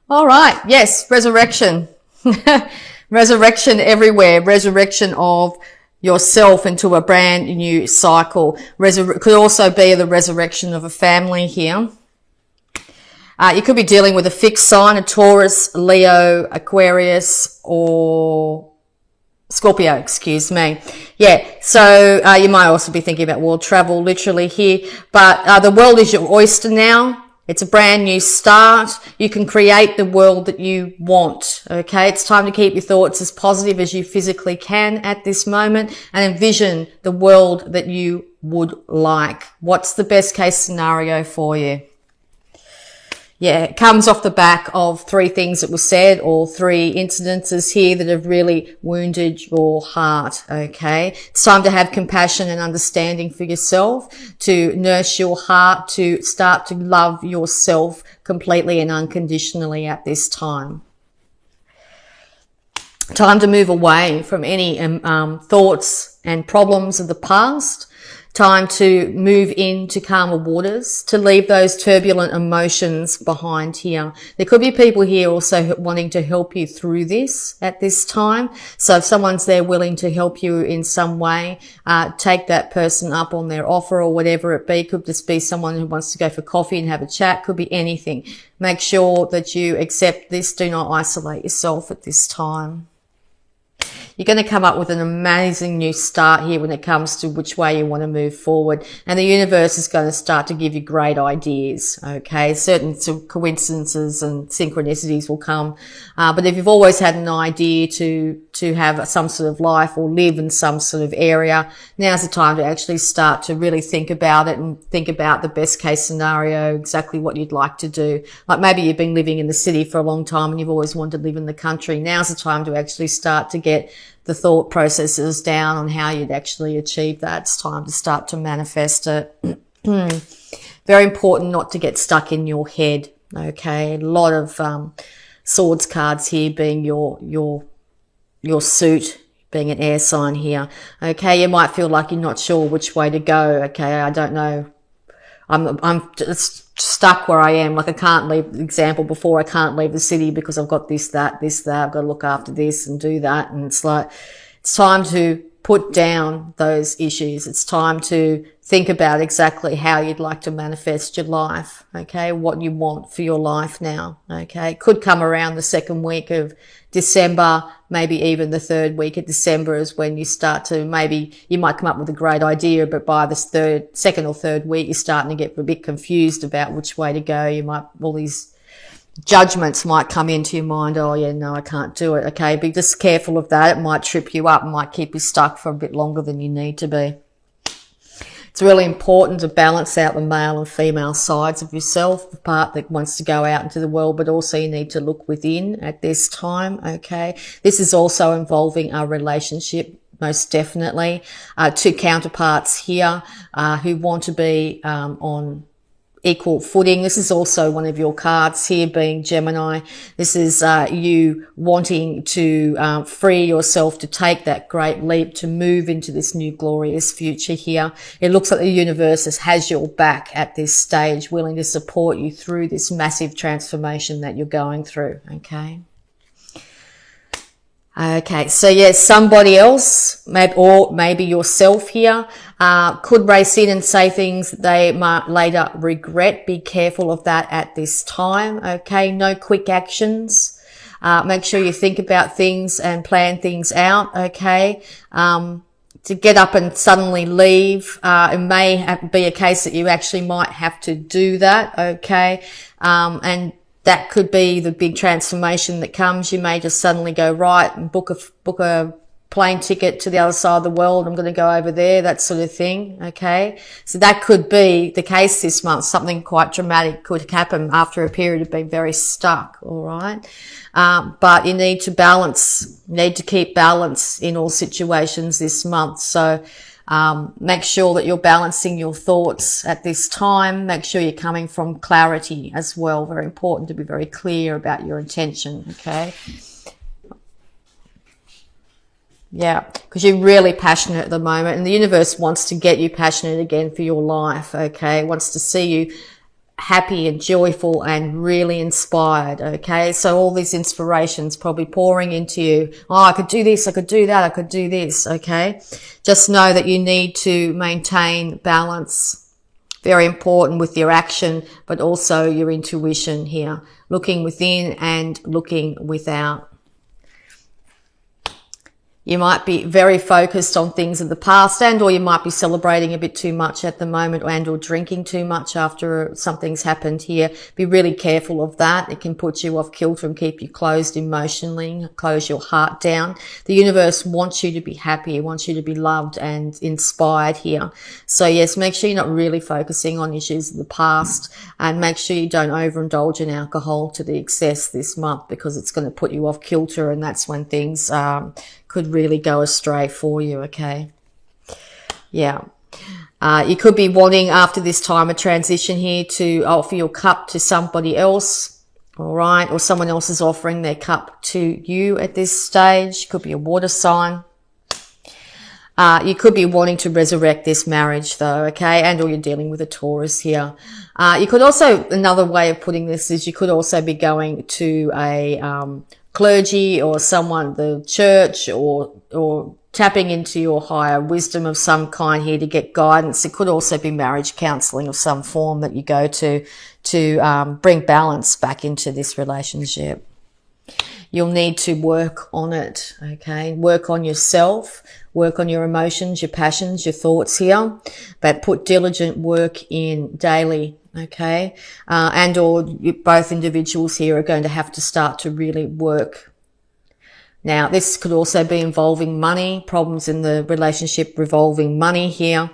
All right. Yes. Resurrection. Resurrection everywhere. Resurrection of yourself into a brand new cycle. Could also be the resurrection of a family here. You could be dealing with a fixed sign, a Taurus, Leo, Aquarius, or Scorpio, excuse me. Yeah, so you might also be thinking about world travel literally here, but the world is your oyster now. It's a brand new start. You can create the world that you want, okay? It's time to keep your thoughts as positive as you physically can at this moment and envision the world that you would like. What's the best case scenario for you? Yeah, it comes off the back of 3 things that were said, or 3 incidences here that have really wounded your heart, okay? It's time to have compassion and understanding for yourself, to nurse your heart, to start to love yourself completely and unconditionally at this time. Time to move away from any thoughts and problems of the past. Time to move into calmer waters, to leave those turbulent emotions behind here. There could be people here also wanting to help you through this at this time. So if someone's there willing to help you in some way, take that person up on their offer or whatever it be. Could just be someone who wants to go for coffee and have a chat. Could be anything. Make sure that you accept this. Do not isolate yourself at this time. You're going to come up with an amazing new start here when it comes to which way you want to move forward. And the universe is going to start to give you great ideas, okay? Certain coincidences and synchronicities will come. But if you've always had an idea to have some sort of life or live in some sort of area, now's the time to actually start to really think about it and think about the best case scenario, exactly what you'd like to do. Like maybe you've been living in the city for a long time and you've always wanted to live in the country. Now's the time to actually start to get the thought processes down on how you'd actually achieve that. It's time to start to manifest it. Very important not to get stuck in your head. Okay, a lot of swords cards here being your suit, being an air sign here. Okay, you might feel like you're not sure which way to go. Okay, I don't know. I'm just stuck where I am. Like I can't leave, example before, I can't leave the city because I've got this, that. I've got to look after this and do that. And it's like, it's time to put down those issues. It's time to think about exactly how you'd like to manifest your life. Okay. What you want for your life now. Okay. It could come around the 2nd week of December, maybe even the 3rd week of December is when you start to, maybe you might come up with a great idea, but by the 2nd or 3rd week, you're starting to get a bit confused about which way to go. You might, all these judgments might come into your mind. Oh yeah, no, I can't do it. Okay. Be just careful of that. It might trip you up, it might keep you stuck for a bit longer than you need to be. It's really important to balance out the male and female sides of yourself, the part that wants to go out into the world, but also you need to look within at this time, okay? This is also involving a relationship, most definitely. 2 counterparts here who want to be on equal footing. This is also one of your cards here being Gemini. This is you wanting to free yourself to take that great leap to move into this new glorious future here. It looks like the universe has your back at this stage, willing to support you through this massive transformation that you're going through, okay? Okay, so yes, somebody else, or maybe yourself here, could race in and say things that they might later regret. Be careful of that at this time, okay? No quick actions. Make sure you think about things and plan things out, okay? To get up and suddenly leave, it may be a case that you actually might have to do that, okay? And that could be the big transformation that comes. You may just suddenly go right and book a plane ticket to the other side of the world. I'm going to go over there, that sort of thing. Okay. So that could be the case this month. Something quite dramatic could happen after a period of being very stuck. All right. But you need to balance, need to keep balance in all situations this month. So, make sure that you're balancing your thoughts at this time. Make sure you're coming from clarity as well. Very important to be very clear about your intention, okay? Yeah, because you're really passionate at the moment and the universe wants to get you passionate again for your life, okay? It wants to see you happy and joyful and really inspired. Okay, so all these inspirations probably pouring into you. Oh, I could do this, I could do that, I could do this. Okay, just know that you need to maintain balance. Very important with your action, but also your intuition here, looking within and looking without. You might be very focused on things of the past, and or you might be celebrating a bit too much at the moment, and or drinking too much after something's happened here. Be really careful of that. It can put you off kilter and keep you closed emotionally, close your heart down. The universe wants you to be happy. It wants you to be loved and inspired here. So yes, make sure you're not really focusing on issues of the past, and make sure you don't overindulge in alcohol to the excess this month, because it's going to put you off kilter, and that's when things could really go astray for you. Okay, yeah. You could be wanting after this time a transition here to offer your cup to somebody else, all right, or someone else is offering their cup to you at this stage. Could be a water sign. You could be wanting to resurrect this marriage though, okay, and or you're dealing with a Taurus here. You could also, another way of putting this is you could also be going to a clergy or someone, the church, or tapping into your higher wisdom of some kind here to get guidance. It could also be marriage counseling of some form that you go to bring balance back into this relationship. You'll need to work on it, okay? Work on yourself, work on your emotions, your passions, your thoughts here, but put diligent work in daily, okay? And or both individuals here are going to have to start to really work. Now, this could also be involving money, problems in the relationship revolving money here.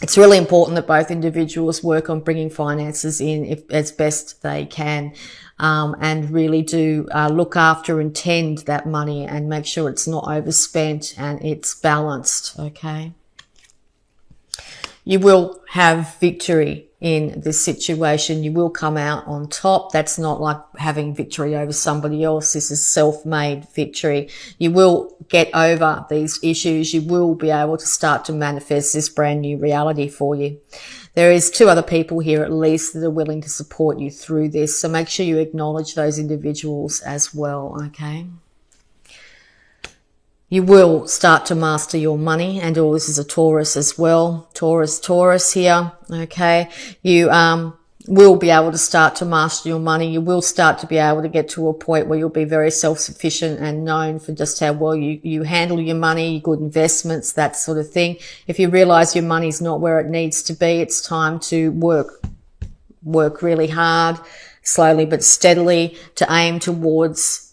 It's really important that both individuals work on bringing finances in as best they can, and really do look after and tend that money and make sure it's not overspent and it's balanced, okay? You will have victory in this situation. You will come out on top. That's not like having victory over somebody else. This is self-made victory. You will get over these issues. You will be able to start to manifest this brand new reality for you. There is 2 other people here at least that are willing to support you through this. So make sure you acknowledge those individuals as well, okay? You will start to master your money, and all this is a Taurus as well. Taurus here, okay? You will be able to start to master your money. You will start to be able to get to a point where you'll be very self-sufficient and known for just how well you handle your money, good investments, that sort of thing. If you realize your money's not where it needs to be, it's time to work really hard, slowly but steadily, to aim towards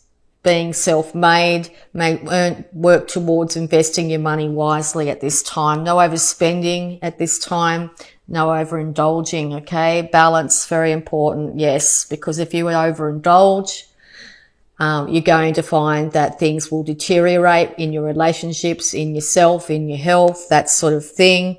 being self-made, work towards investing your money wisely at this time. No overspending at this time, no overindulging, okay? Balance, very important, yes, because if you overindulge, you're going to find that things will deteriorate in your relationships, in yourself, in your health, that sort of thing.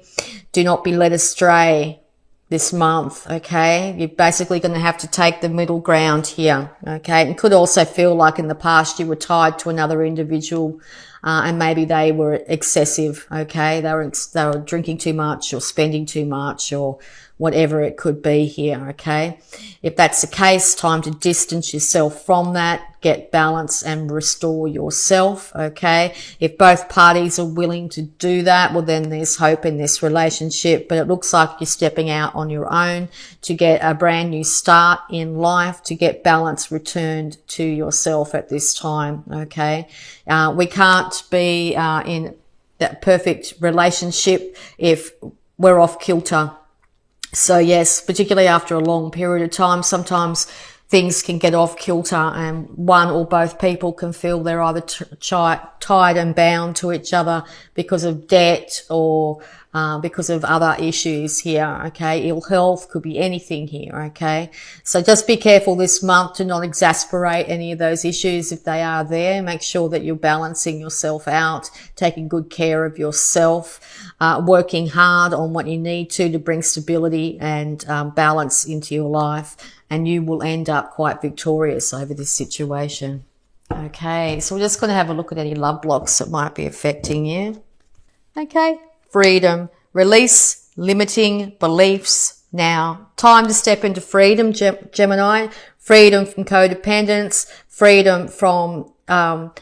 Do not be led astray this month, okay? You're basically going to have to take the middle ground here, okay? It could also feel like in the past you were tied to another individual, and maybe they were excessive, okay? They were drinking too much or spending too much or whatever it could be here, okay? If that's the case, time to distance yourself from that, get balance and restore yourself, okay? If both parties are willing to do that, well, then there's hope in this relationship, but it looks like you're stepping out on your own to get a brand new start in life, to get balance returned to yourself at this time, okay? We can't be in that perfect relationship if we're off kilter. So yes, particularly after a long period of time, sometimes things can get off kilter and one or both people can feel they're either tied and bound to each other because of debt or because of other issues here, okay? Ill health, could be anything here, okay? So just be careful this month to not exasperate any of those issues if they are there. Make sure that you're balancing yourself out, taking good care of yourself, working hard on what you need to bring stability and balance into your life, and you will end up quite victorious over this situation. Okay, so we're just going to have a look at any love blocks that might be affecting you. Okay, freedom, release limiting beliefs, now. Time to step into freedom, Gemini. Freedom from codependence, freedom from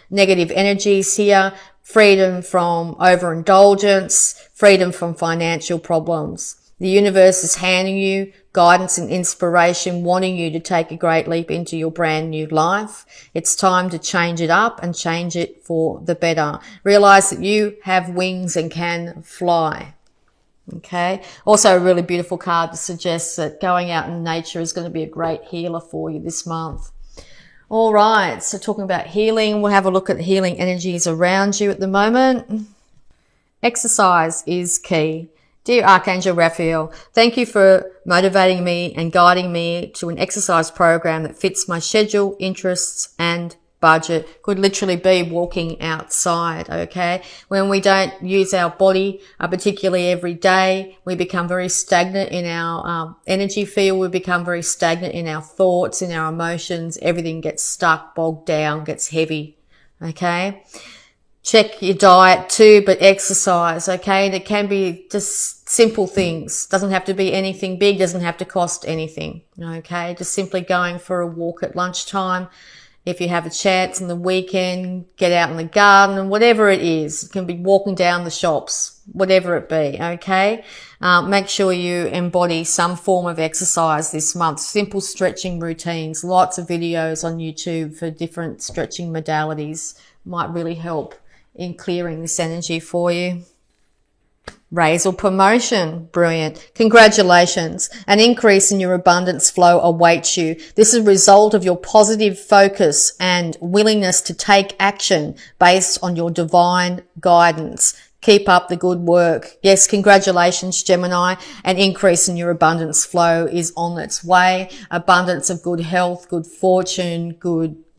negative energies here, freedom from overindulgence, freedom from financial problems. The universe is handing you guidance and inspiration, wanting you to take a great leap into your brand new life. It's time to change it up and change it for the better. Realize that you have wings and can fly. Okay. Also a really beautiful card that suggests that going out in nature is going to be a great healer for you this month. All right. So talking about healing, we'll have a look at the healing energies around you at the moment. Exercise is key. Dear Archangel Raphael, thank you for motivating me and guiding me to an exercise program that fits my schedule, interests, and budget. Could literally be walking outside, okay? When we don't use our body, particularly every day, we become very stagnant in our energy field. We become very stagnant in our thoughts, in our emotions. Everything gets stuck, bogged down, gets heavy, okay? Check your diet too, but exercise, okay? And it can be just simple things. Doesn't have to be anything big, doesn't have to cost anything, okay? Just simply going for a walk at lunchtime. If you have a chance on the weekend, get out in the garden and whatever it is. It can be walking down the shops, whatever it be, okay? Make sure you embody some form of exercise this month. Simple stretching routines, lots of videos on YouTube for different stretching modalities might really help in clearing this energy for you. Raise or promotion. Brilliant. Congratulations. An increase in your abundance flow awaits you. This is a result of your positive focus and willingness to take action based on your divine guidance. Keep up the good work. Yes, congratulations, Gemini. An increase in your abundance flow is on its way. Abundance of good health, good fortune,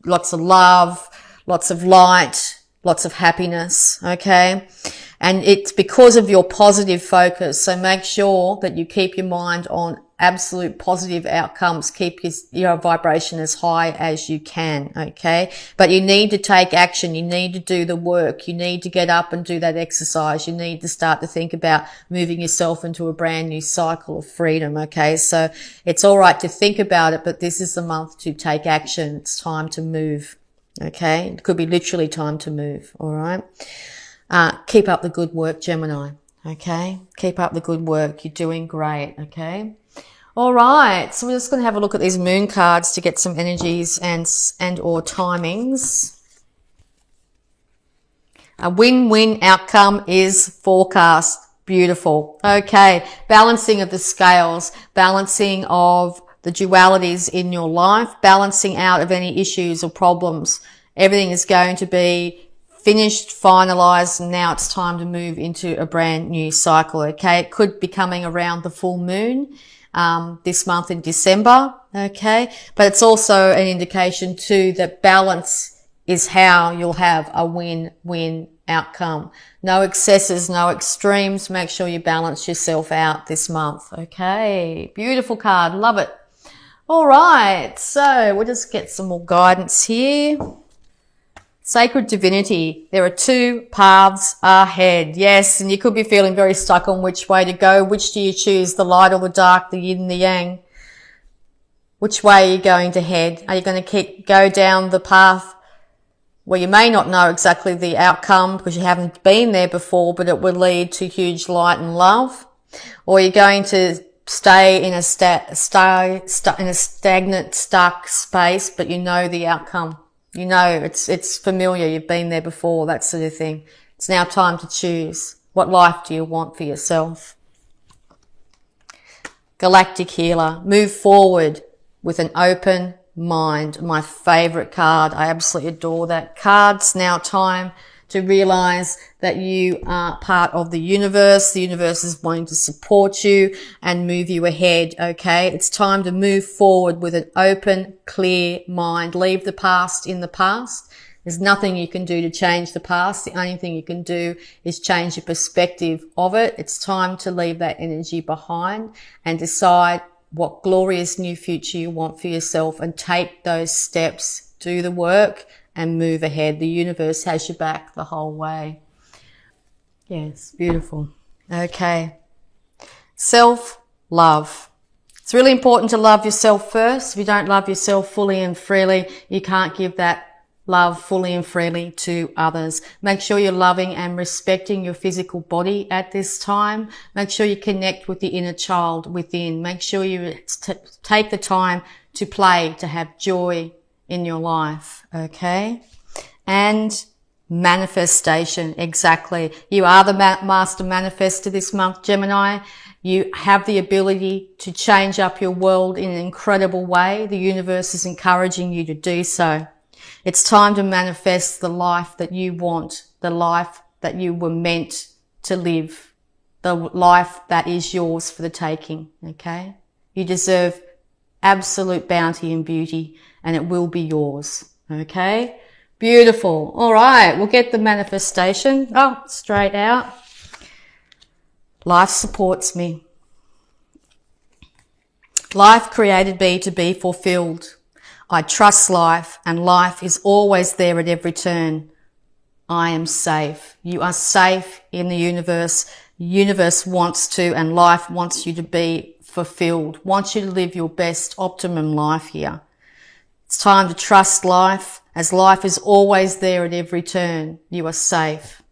lots of love, lots of light, lots of happiness, okay? And it's because of your positive focus. So make sure that you keep your mind on absolute positive outcomes. Keep your vibration as high as you can, okay? But you need to take action. You need to do the work. You need to get up and do that exercise. You need to start to think about moving yourself into a brand new cycle of freedom, okay? So it's all right to think about it, but this is the month to take action. It's time to move, okay? It could be literally time to move, all right? Keep up the good work, Gemini, okay? Keep up the good work. You're doing great, okay? All right, so we're just going to have a look at these moon cards to get some energies and or timings. A win-win outcome is forecast. Beautiful. Okay, balancing of the scales, balancing of the dualities in your life, balancing out of any issues or problems. Everything is going to be finished, finalized, and now it's time to move into a brand new cycle, okay? It could be coming around the full moon this month in December, okay? But it's also an indication too that balance is how you'll have a win-win outcome. No excesses, no extremes. Make sure you balance yourself out this month, okay? Beautiful card, love it. All right, so we'll just get some more guidance here. Sacred divinity, there are two paths ahead. Yes, and you could be feeling very stuck on which way to go. Which do you choose, the light or the dark, the yin and the yang? Which way are you going to head? Are you going to go down the path where you may not know exactly the outcome because you haven't been there before, but it will lead to huge light and love? Or are you going to stay in a stagnant, stuck space, but you know the outcome? You know, it's familiar. You've been there before, that sort of thing. It's now time to choose. What life do you want for yourself? Galactic Healer. Move forward with an open mind. My favorite card. I absolutely adore that card. It's now time to realize that you are part of the universe. The universe is wanting to support you and move you ahead, okay? It's time to move forward with an open, clear mind. Leave the past in the past. There's nothing you can do to change the past. The only thing you can do is change your perspective of it. It's time to leave that energy behind and decide what glorious new future you want for yourself and take those steps. Do the work and move ahead. The universe has your back the whole way. Yes, beautiful. Okay. Self-love. It's really important to love yourself first. If you don't love yourself fully and freely, you can't give that love fully and freely to others. Make sure you're loving and respecting your physical body at this time. Make sure you connect with the inner child within. Make sure you take the time to play, to have joy in your life, okay? And manifestation, exactly. You are the master manifestor this month, Gemini. You have the ability to change up your world in an incredible way. The universe is encouraging you to do so. It's time to manifest the life that you want, the life that you were meant to live, the life that is yours for the taking, okay? You deserve absolute bounty and beauty, and it will be yours, okay? Beautiful. All right, we'll get the manifestation. Oh, straight out. Life supports me. Life created me to be fulfilled. I trust life, and life is always there at every turn. I am safe. You are safe in the universe. The universe wants to, and life wants you to be fulfilled, wants you to live your best optimum life here. It's time to trust life, as life is always there at every turn. You are safe.